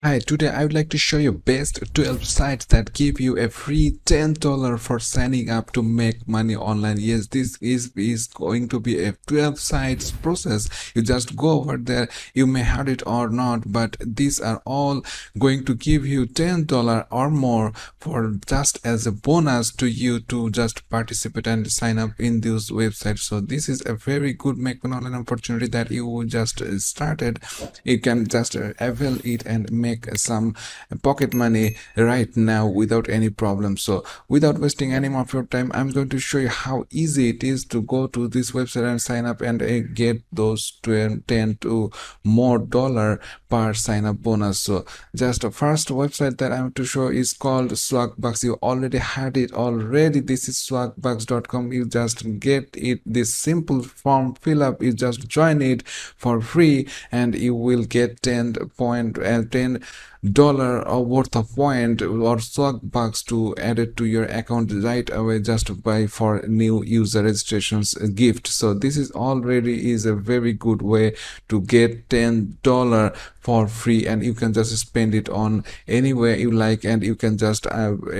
Hi, today I would like to show you best 12 sites that give you a free $10 for signing up to make money online. Yes, this is going to be a 12 sites process. You just go over there. You may have it or not, but these are all going to give you $10 or more for just as a bonus to you to just participate and sign up in those websites. So this is a very good make money online opportunity that you just started. You can just avail it and make some pocket money right now without any problem. So without wasting any more of your time, I'm going to show you how easy it is to go to this website and sign up and get those 10 to more dollar per sign up bonus. So just the first website that I'm to show is called Swagbucks. You already had it already. This is swagbucks.com. You just get it, this simple form fill up. You just join it for free and you will get $10 worth of point or Swagbucks to add it to your account right away just by for new user registrations gift. So this is already is a very good way to get $10 for free, and you can just spend it on anywhere you like, and you can just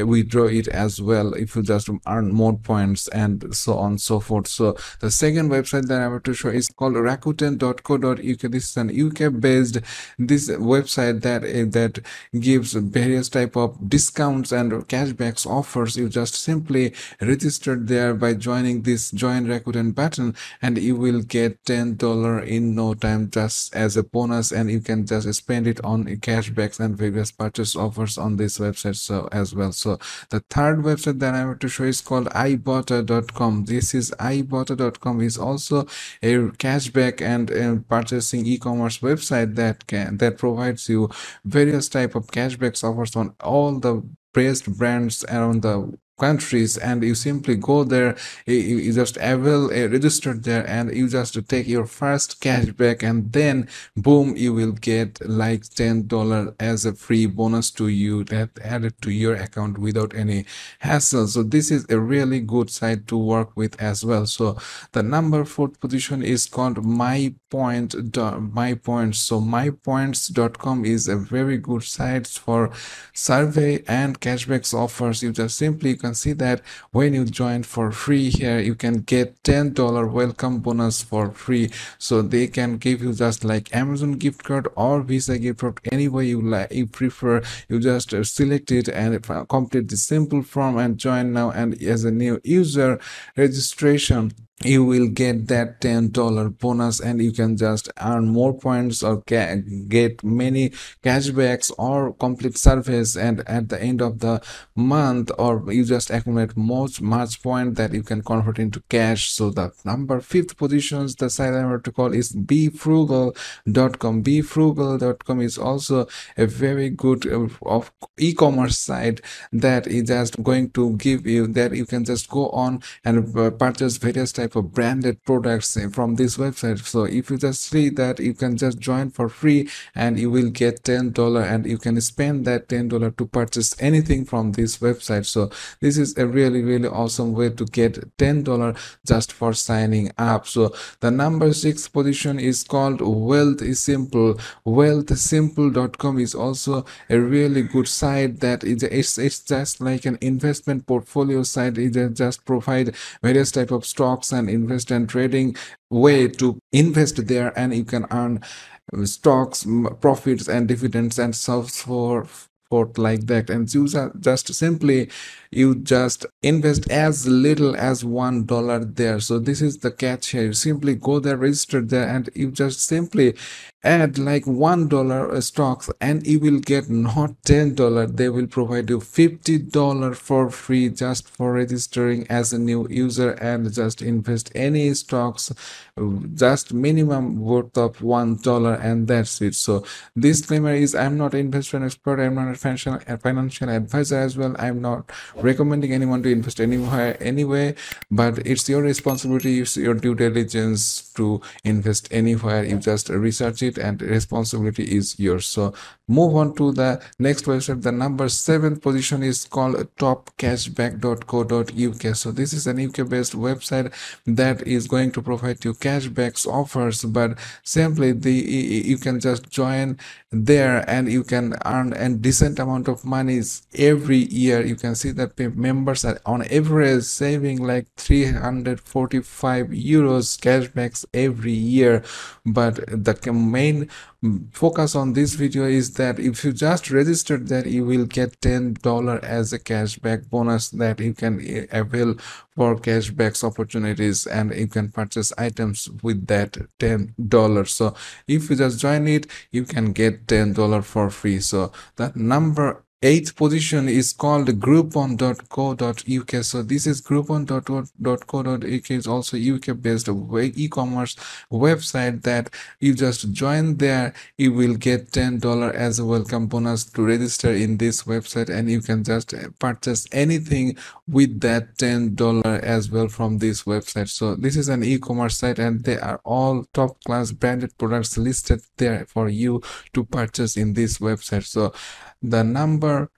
withdraw it as well if you just earn more points and so on and so forth. So the second website that I want to show is called rakuten.co.uk. This is an UK based this website that gives various type of discounts and cashbacks offers. You just simply register there by joining this join Rakuten button and you will get $10 in no time just as a bonus, and you can just spend it on cashbacks and various purchase offers on this website so as well. So the third website that I want to show is called ibotta.com. This is ibotta.com is also a cashback and purchasing e-commerce website that provides you various type of cashbacks offers on all the best brands around the countries, and you simply go there, you just avail register there, and you just take your first cashback, and then boom, you will get like $10 as a free bonus to you that added to your account without any hassle. So this is a really good site to work with as well. So the number 4th position is called MyPoints. So MyPoints.com is a very good site for survey and cashbacks offers. You just simply can see that when you join for free here, you can get $10 welcome bonus for free. So they can give you just like Amazon gift card or Visa gift card, any way you like, you prefer. You just select it and complete the simple form and join now, and as a new user registration you will get that $10 bonus, and you can just earn more points or get many cashbacks or complete surveys, and at the end of the month or you just accumulate much point that you can convert into cash. So the number 5th positions the site I want to call is befrugal.com. befrugal.com is also a very good of e-commerce site that is just going to give you that you can just go on and purchase various type of branded products from this website. So if you just see that, you can just join for free and you will get $10, and you can spend that $10 to purchase anything from this website. So this is a really awesome way to get $10 just for signing up. So the number 6th position is called Wealthsimple. Wealthsimple.com is also a really good site that it's just like an investment portfolio site. It just provide various type of stocks and invest and trading way to invest there, and you can earn stocks, profits and dividends and so forth like that. And you just simply you just invest as little as $1 there. So this is the catch here. You simply go there, register there, and you just simply add like $1 stocks, and you will get not $10. They will provide you $50 for free just for registering as a new user, and just invest any stocks just minimum worth of $1, and that's it. So disclaimer is I'm not an investment expert, I'm not a financial advisor as well. I'm not recommending anyone to invest anywhere anyway, but it's your responsibility, it's your due diligence to invest anywhere. You just research it and responsibility is yours. So move on to the next website. The number 7th position is called topcashback.co.uk. So this is an UK based website that is going to provide you cashbacks offers, but simply you can just join there and you can earn a decent amount of monies every year. You can see that members are on average saving like 345 euros cashbacks every year. But the main focus on this video is that if you just registered, that you will get $10 as a cashback bonus that you can avail for cashbacks opportunities, and you can purchase items with that $10. So if you just join it, you can get $10 for free. So that number 8th position is called Groupon.co.uk. So this is Groupon.co.uk is also UK based e-commerce website that you just join there. You will get $10 as a welcome bonus to register in this website, and you can just purchase anything with that $10 as well from this website. So this is an e-commerce site, and they are all top class branded products listed there for you to purchase in this website. So the number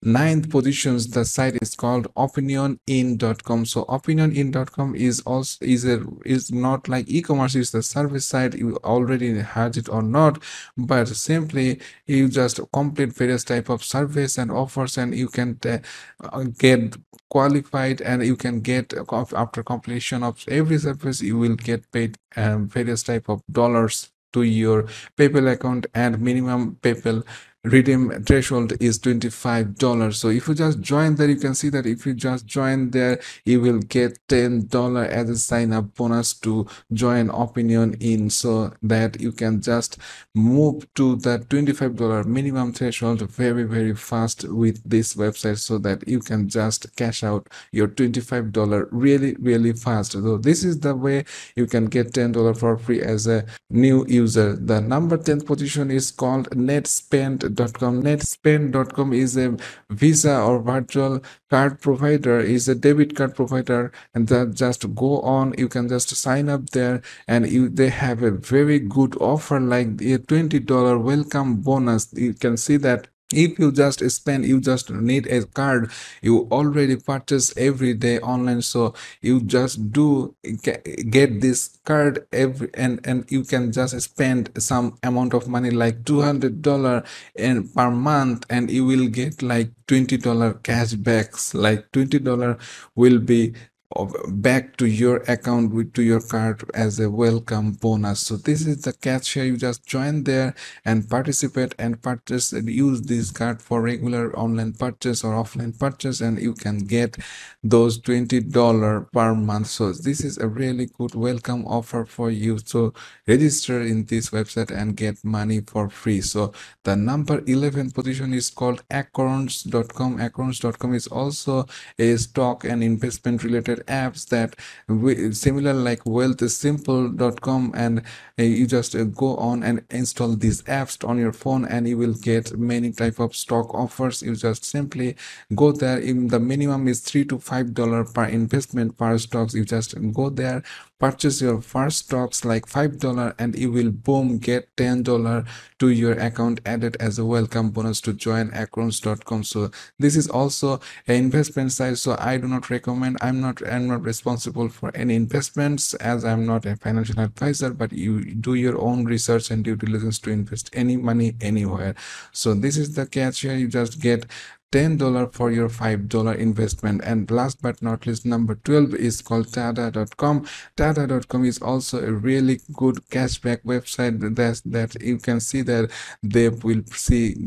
9th positions, the site is called Opinionin.com. So Opinionin.com is also is not like e-commerce, is the service site. You already had it or not, but simply you just complete various type of surveys and offers, and you can get qualified, and you can get after completion of every service you will get paid various type of dollars to your PayPal account, and minimum PayPal redeem threshold is $25. So if you just join there, you can see that if you just join there, you will get $10 as a sign up bonus to join Opinionin, so that you can just move to the $25 minimum threshold very fast with this website, so that you can just cash out your $25 really fast. So this is the way you can get $10 for free as a new user. The number 10th position is called Netspend.com. Netspend.com is a Visa or virtual card provider, is a debit card provider, and that just go on, you can just sign up there, and they have a very good offer like a $20 welcome bonus. You can see that if you just spend, you just need a card you already purchase every day online, so you just do get this card every, and you can just spend some amount of money like $200 and per month, and you will get like $20 cashbacks. Like $20 will be back to your account to your card as a welcome bonus. So this is the catch here. You just join there and participate and purchase and use this card for regular online purchase or offline purchase, and you can get those $20 per month. So this is a really good welcome offer for you. So register in this website and get money for free. So the number 11th position is called Accounts.com. Accounts.com is also a stock and investment related apps that similar like Wealthsimple.com, and you just go on and install these apps on your phone, and you will get many type of stock offers. You just simply go there. In the minimum is $3 to $5 per investment per stocks. You just go there, purchase your first stocks like $5, and you will boom get $10 to your account added as a welcome bonus to join Accounts.com. So this is also an investment site, so I do not recommend. I'm not responsible for any investments, as I'm not a financial advisor, but you do your own research and due diligence to invest any money anywhere. So this is the catch here. You just get $10 for your $5 investment. And last but not least, number 12 is called Tada.com. Tada.com is also a really good cashback website that you can see that they will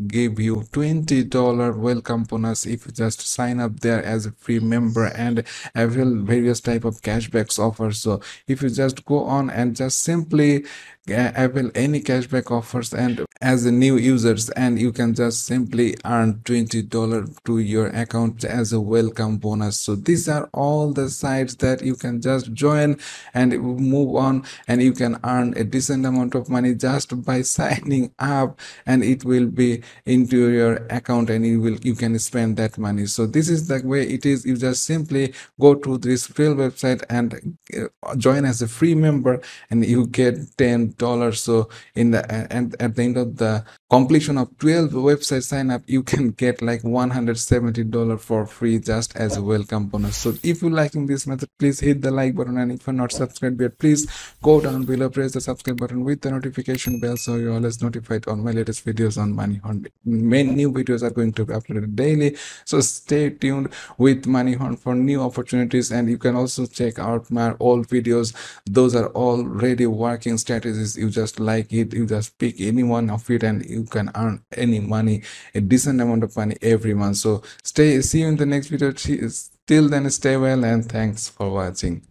give you $20 welcome bonus if you just sign up there as a free member and avail various type of cashbacks offers. So if you just go on and just simply avail any cashback offers and as a new users, and you can just simply earn $20 to your account as a welcome bonus. So these are all the sites that you can just join and move on, and you can earn a decent amount of money just by signing up, and it will be into your account and you can spend that money. So this is the way it is. You just simply go to this real website and join as a free member, and you get $10. So in the and at the end of the completion of 12 website sign up, you can get like $170 for free just as a welcome bonus. So if you liking this method, please hit the like button, and if you're not subscribed yet, please go down below, press the subscribe button with the notification bell so you're always notified on my latest videos on Money Hunt. Many new videos are going to be uploaded daily, so stay tuned with Money Hunt for new opportunities. And you can also check out my old videos. Those are already working strategies. You just like it, you just pick any one of it, and you can earn any money, a decent amount of money every month. So see you in the next video. Till then, stay well, and thanks for watching.